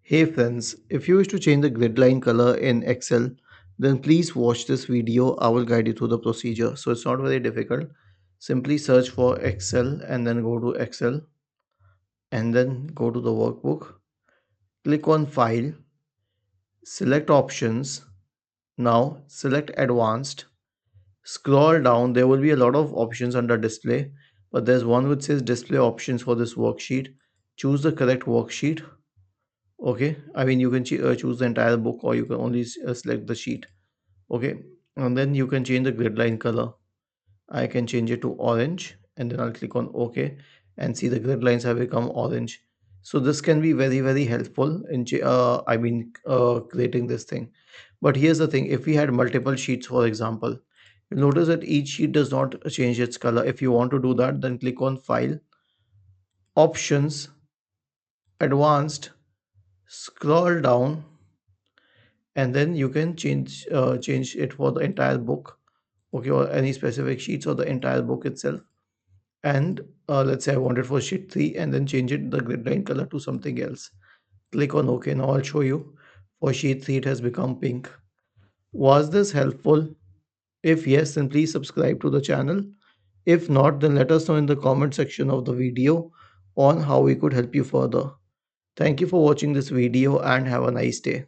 Hey friends, if you wish to change the grid line color in Excel, then please watch this video. I will guide you through the procedure. So it's not very difficult. Simply search for Excel and then go to Excel and then go to the workbook. Click on File, select Options. Now select Advanced. Scroll down. There will be a lot of options under Display, but there's one which says Display Options for this worksheet. Choose the correct worksheet. Okay, I mean you can choose the entire book or you can only select the sheet. Okay, and then you can change the grid line color. I can change it to orange and then I'll click on OK and see the grid lines have become orange. So this can be very helpful in creating this thing. But here's the thing, if we had multiple sheets, for example, you'll notice that each sheet does not change its color. If you want to do that, then click on File, Options, Advanced, scroll down, and then you can change it for the entire book. Okay, or any specific sheets or the entire book itself. And let's say I want it for sheet 3 and then change it the grid line color to something else. Click on OK. Now I'll show you. For sheet 3 it has become pink. Was this helpful? If yes, then please subscribe to the channel. If not, then let us know in the comment section of the video on how we could help you further. Thank you for watching this video and have a nice day.